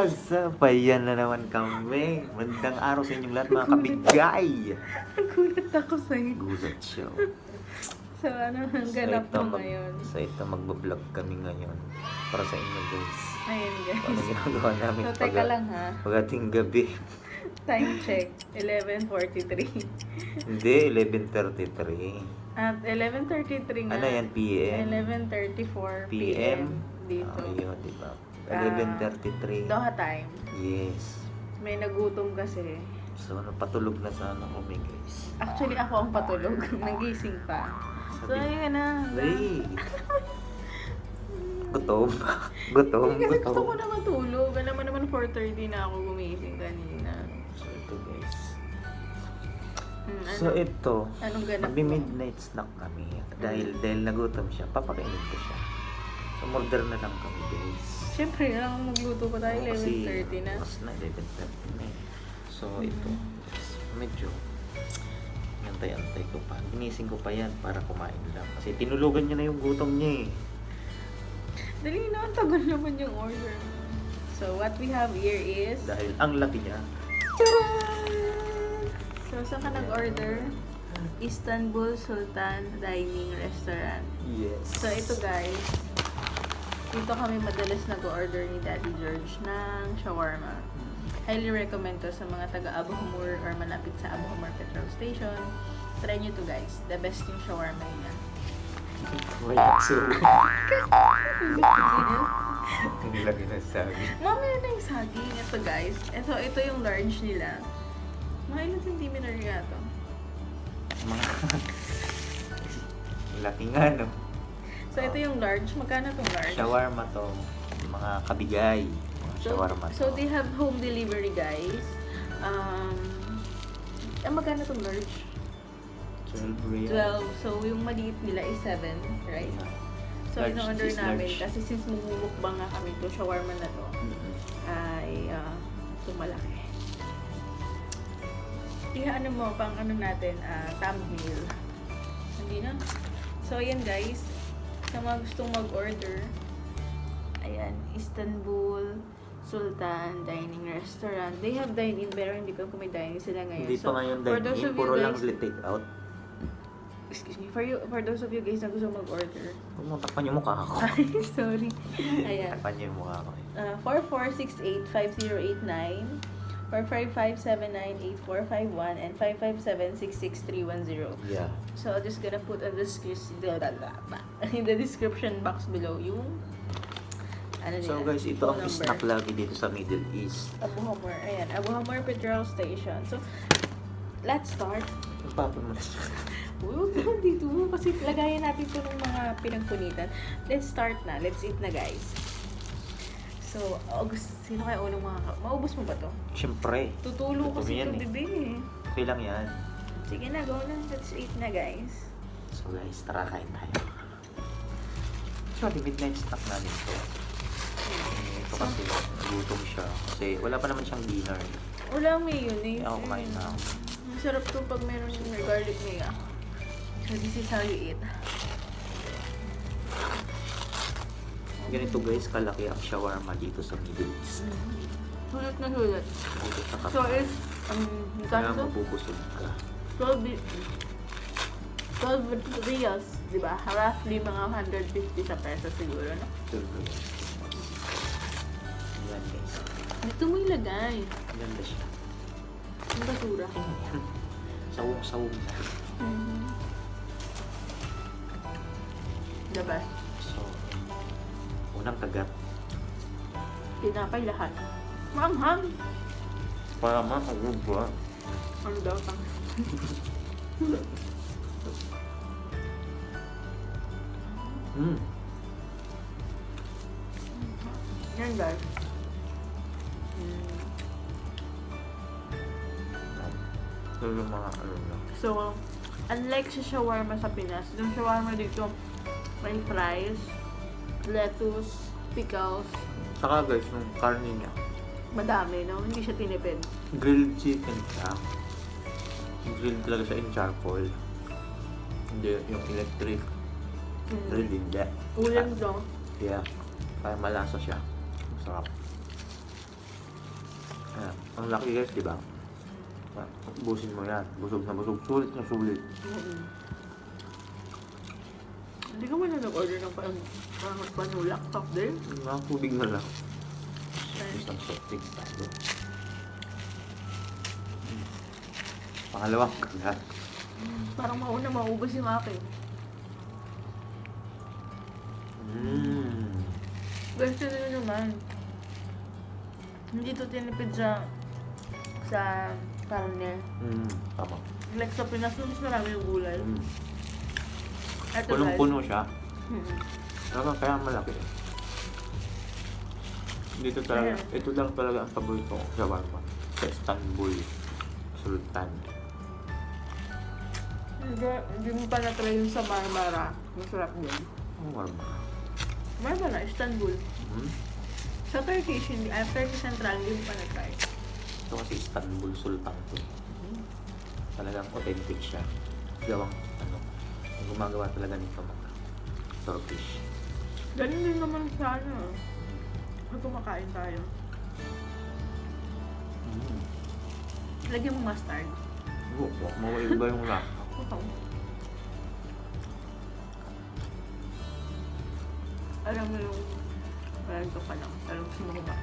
What's up? Ayan na naman kami. Magandang araw sa inyong lahat mga kabigay. Nagulat ako sa'yo. Gulat siya. So, ano ang ganap mo ngayon? Sa ito magbablog kami ngayon. Para sa inyo guys. Ayun guys. Ano ginagawa namin So, teka lang ha. pag-ating gabi. Time check. 11:43. Hindi, 11:33. At 11:33 nga. Ano yan, PM? 11:34 PM? dito. Ayun, diba? 11:33. Doha time. Yes. May nagutom kasi. So, napatulog na sana kami guys. Actually, ako ang patulog. Nagising pa. So, ayun na. Wait. Gutom. Gutom. Kasi gusto Gutom. ko na matulog. Alam mo naman 4:30 na ako gumising kanina. So, ito guys. Ano? So, ito. Anong ganap mo? Magbi-midnight snack kami. Dahil nagutom siya, papakainin ko siya. So, order na lang kami guys. Siyempre, alam mo magluto pa tayo. 11:30 na. Mas na 11:30 na eh. So, ito. Medyo antay-antay ko pa. Ginising ko pa yan para kumain lang. Kasi tinulugan niya na yung gutom niya eh. Dali na, ang tagal naman yung order. So, what we have here is... Dahil ang laki niya. So, saan ka nag-order? Istanbul Sultan Dining Restaurant. Yes. So, ito guys. Dito kami madalas nag-order ni Daddy George ng shawarma. Highly recommend to sa mga taga Abu Humur or malapit sa Abu Humur Petrol Station. Try nyo to guys. The best yung shawarma niya. Wala so. Ang laki na sabi. Mamaya na yung saging. Ito guys. Ito yung large nila. Mga ilang centimeter nga to? Mga laki nga no. So, ito yung large. Magkano tong large? Shawarma to. Mga kabigay. Mga shawarma to. So, they have home delivery, guys. Magkano tong large? 12 real. 12. So, yung maliit nila is 7, right? So, Large ino-order is namin. large. Kasi since mumukbang nga kami to, shawarma na to, ay tumalaki. Ano mo, pang ano natin, thumbnail. Hindi na. So, ayan guys. Sa mga gustong mag-order, ayan, Istanbul Sultan Dining Restaurant. They have dine-in, pero hindi ko kung may dine-in sila ngayon. Hindi pa ngayon dine-in, puro lang take out. Excuse me, for those of you guys na gusto mag-order. Huwag mo takpan yung mukha ko. Ay, sorry. Ayan. Takpan niyo yung mukha ko eh. 4468-5089 or 5579-8451 and 557-66310. Yeah. So, I'm just gonna put in the description box below yung ano So nila, guys, ito phone ang number. snack lagi dito sa Middle East. Abu Humur. Ayan, Abu Humur Petrol Station. So, let's start. Papa mo na. Huwag naman dito. Kasi lagayan natin ito ng mga pinagpunitan. Let's start na. Let's eat na, guys. So, sino kaya unang maubos mo ba to? Siyempre. Tutulo Ito kasi yan ito, eh. bebe. Okay lang yan. Sige na, go na. Let's eat na, guys. So guys, tara kain tayo. Actually, midnight snack namin to. Ito kasi nagutom siya. Kasi wala pa naman siyang dinner. Walang mayonnaise. Kaya ako kumain na ako. Masarap to pag meron yung garlic mayo. So, this is how you eat. Ganito guys, kalaki ang shawarma dito sa Middle East. Sulit na sulit. Dito sa So, kapal. is, Kaya magkano to? mabubusog ka. 12 reals, di ba? Roughly mga 150 sa peso siguro, no? Ayan guys. Ito mo ilagay. Ganda siya. Ang basura. Sawong-sawong na. The best. So, unang kagat. Tinapay lahat. Maanghang. Para makagod ba? Ano daw pa? Yan guys. Ito yung mga ano na. So, unlike sa shawarma sa Pinas, yung shawarma dito may fries, lettuce, pickles, Saka guys, yung karne niya, madami, no? Hindi siya tinipid. grilled chicken siya. Grilled talaga siya in charcoal. Hindi yung electric. Grilled hindi. Ulam daw. Yeah. Kaya malasa siya. Masarap. Ayan. Ang laki guys, di ba? Ubusin mo yan. Busog na busog. Sulit na sulit. Hindi ka man na nag-order ng panulak soft drink? Mga tubig na lang. Isang soft drinks tayo. Pangalawang kagat. Parang mauna maubos yung akin. Guys, yun naman. Hindi to tinipid sa karne. Tama. Like sa Pinas, mas marami yung gulay. Ito Punong-puno siya. guys. Kaya malaki. Dito talaga, ito lang talaga ang paborito ko sa shawarma. Sa Istanbul, Sultan. Hindi mo pa na-try yung sa Marmara. Masarap din. Marmara. Marmara, Istanbul. Sa Turkish, Turkish Central, hindi mo pa na-try. Ito kasi Istanbul, Sultan to. Talagang authentic siya. Gawang, ang gumagawa talaga nito mga Turkish. Ganun din naman sa Pag kumakain tayo. Lagyan mo mustard. Mawaiba yung lasa. Alam mo yung ito pa lang. Alam mo mo ba?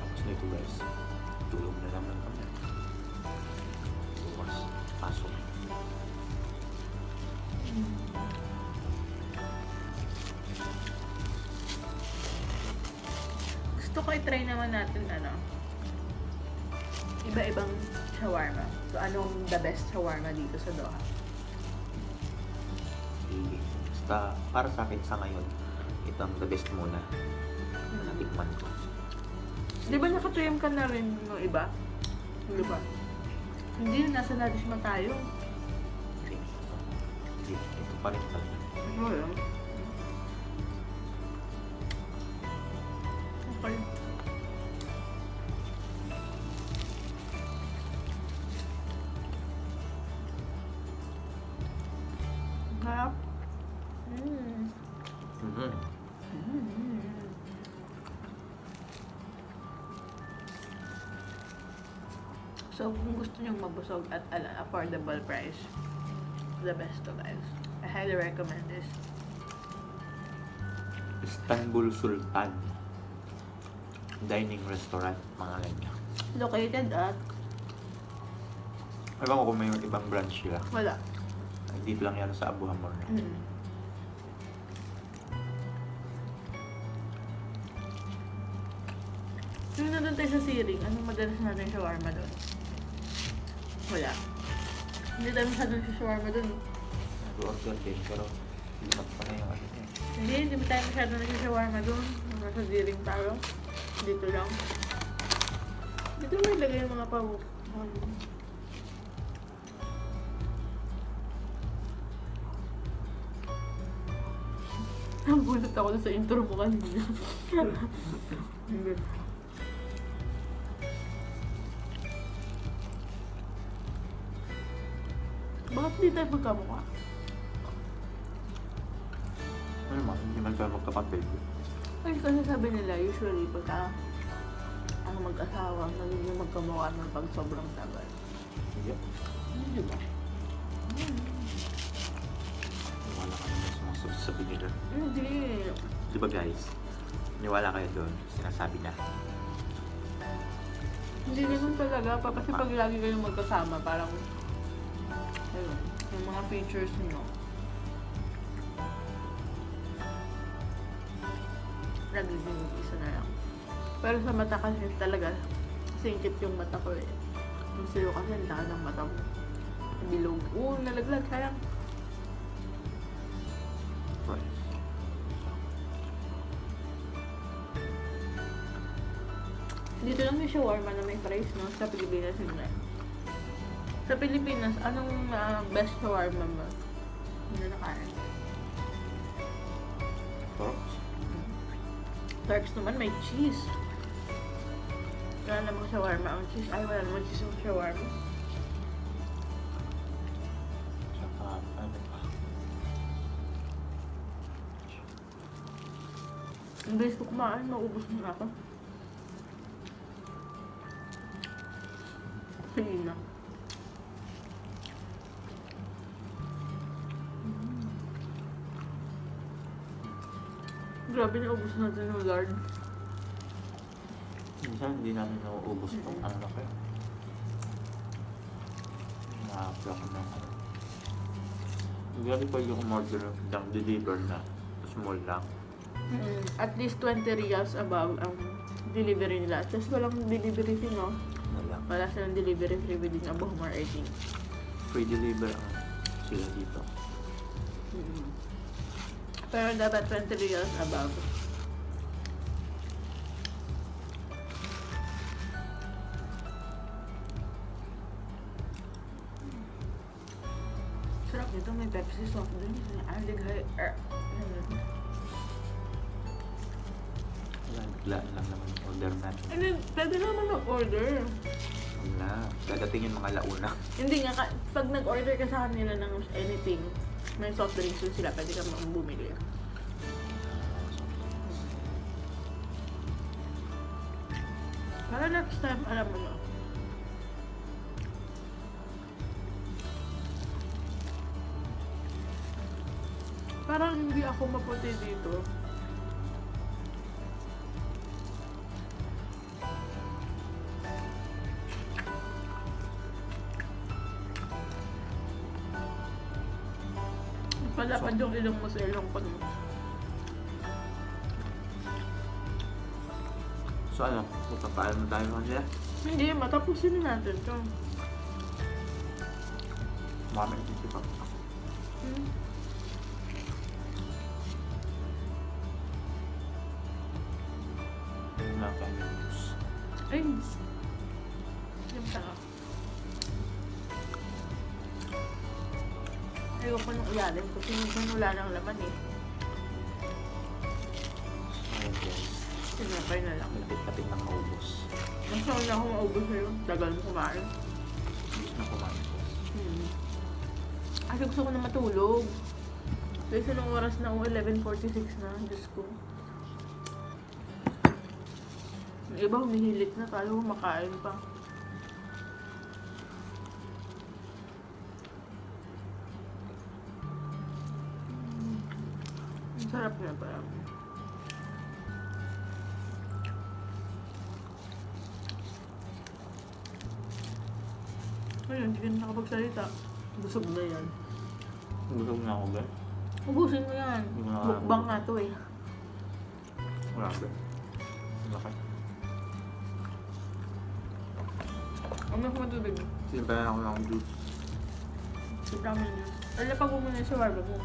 Tapos na ito guys. Tulog na naman kami. Bukas. Pasok. Gusto ko i-try naman natin iba-ibang shawarma. So, anong the best shawarma dito sa Doha? Basta, para sa akin sa ngayon, ito ang the best muna. Natikman ko. Di ba nakatuyam ka na rin ng iba? Di ba? Hindi, nasa nourishment tayo. Ito pa rin talaga. Ano yun? Okay. Harap. So, kung gusto nyo mabusog at affordable price, the best to guys. I highly recommend this. Istanbul Sultan Dining Restaurant, mga ganyan. Located at? Ewan ko kung may ibang branch sila. Wala. Dito lang yan sa Abu Hamur. Yung nandun tayo sa Siring, anong madalas natin shawarma doon? Wala. Hindi tayo masyadong sa shawarma doon. Nag-order din, pero limat pa na yung ano eh. Hindi ba tayo masyadong nag-shawarma doon? Nasa Siring tayo. Dito lang. Dito may lagay yung mga pawuk. Nagulat ako sa intro mo kanina. Hindi. Bakit di tayo magkamukha? Ano naman, hindi man tayo magkapatid. Ay, kasi sabi nila, usually pagka ang mag-asawa, nagiging magkamukha ng pag sobrang tagal. Hindi. Hindi ba? Wala ka naman sa mga sabi nila. Hindi. Di ba guys? Niwala kayo doon, sinasabi na. Hindi naman talaga pa. Kasi pag lagi kayong magkasama, parang ayun, yung mga features nyo. Nagiging isa na lang. Pero sa mata kasi talaga, singkit yung mata ko eh. Yung sa'yo kasi, ang laki ng mata mo. Bilog. Oo, nalaglag. Sayang. Right. Dito lang yung shawarma na may price, no? Sa Pilipinas hindi. Sa Pilipinas, anong best shawarma mo? Hindi na nakain. Torx? Turks naman, may cheese. Wala namang shawarma ang cheese. Ay, wala namang cheese ang shawarma. Tsaka, ano pa? Ang bilis ko kumain, maubos na ako. Sige na. Grabe, naubos natin yung lard. Minsan hindi namin nauubos itong ano na kayo. Nakapla ko na. Very pa yung umorder ng deliver na small lang. At least 20 reals above ang delivery nila. Tapos walang delivery fee, no? Wala. Wala silang delivery fee within a Bohemar, I think. Free deliver ang sila dito. Pero dapat 20 reals above. Sarap nito, may Pepsi soft drinks. Alighay. Wala, biglaan lang naman yung order natin. And then, pwede naman mag-order. Wala. Dadating yung mga launa. Hindi nga, pag nag-order ka sa kanila ng anything, may soft drinks yun sila, pwede ka bumili. Para next time, alam mo na. Parang hindi ako maputi dito. Palapad yung ilong mo sa ilong ko. So ano, magpapaalam na tayo kanila. Hindi, matapusin natin ito. Marami isip ako. Wala pa. Ay, yung tanga. Ayoko nung iyalim kasi minsan wala nang laman eh. Ayun guys. Sinapay na lang. Malapit-lapit nang maubos. Masaya na ako maubos sa'yo. Tagal mo kumain. Gusto na kumain guys. Kasi gusto ko na matulog. Kasi nung oras na 11:46 na. Diyos ko. Yung iba humihilit na. Tayo kumakain pa. Ang sarap na pa. Ayun, hindi ka na nakapagsalita. Busog na yan. Busog na ako guys. Ubusin mo yan. Hindi ko na Mukbang nga to eh. Wala guys. Laki. Ano ko matubig? Sinabayan ako ng juice. Sobrang yun. Alapag mo muna yung shawarma mo.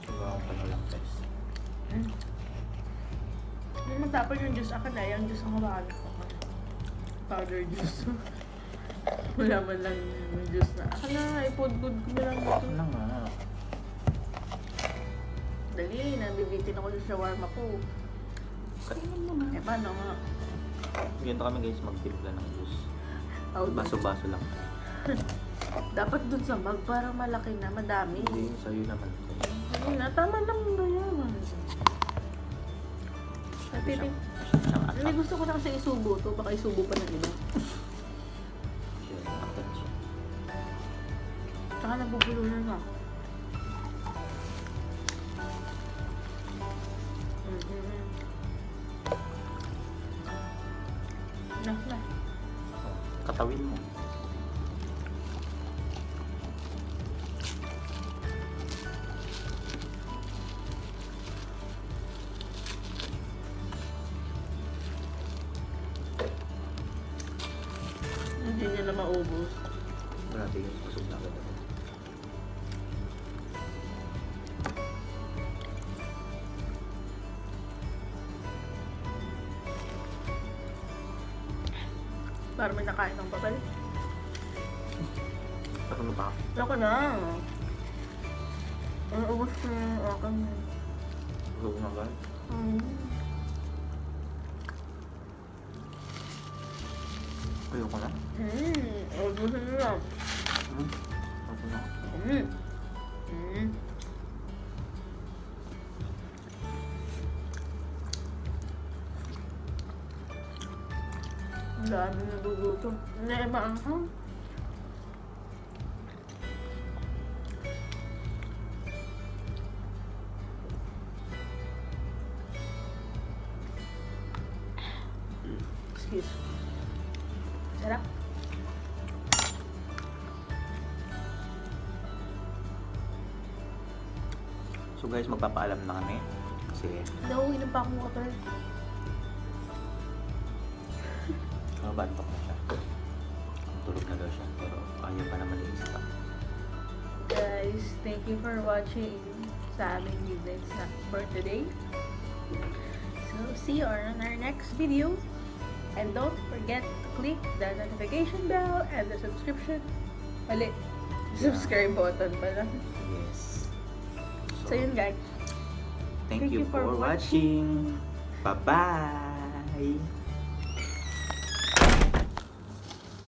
Sabayan ko na lang guys. Nung matapon yung juice, akin na yung juice ang hawakan ko. Powder juice. Wala man lang yung juice na. Akin na, ipod-good ko na lang dito. Ano na nga. Dali, nabibitin ako sa shawarma ko. Kainin mo na. Eh, paano nga? Ganito kami guys magtimpla ng juice. Out. Baso-baso lang. Dapat dun sa bag para malaki na, madami. Hindi, sa'yo naman. Hindi na, tama lang na yan. Natitin. Hindi, gusto ko na kasi isubo to. Baka isubo pa ng iba. Tsaka nabubulunan na. Na. Katawin mo. Hindi niya na maubos. Wala, tingin. Busog na agad ako. Para may nakain ng papel. Ano pa? Lako na. Ang ubos ko yung akin. Busog na agad? ko na. Ubusin mo lang. Ako na. Ang dami nagugutom. Hindi, maanghang. Excuse me. Sarap. So guys, magpapaalam na kami. Kasi Nauwinom pa akong water. bantok na siya. Tulog na daw siya. Pero ayaw pa naman i-stop. Guys, thank you for watching sa aming midnight snack for today. So, see you on our next video. And don't forget to click the notification bell and the subscription. Subscribe button pala. Yes. So, yun guys. Thank you for watching. Bye-bye.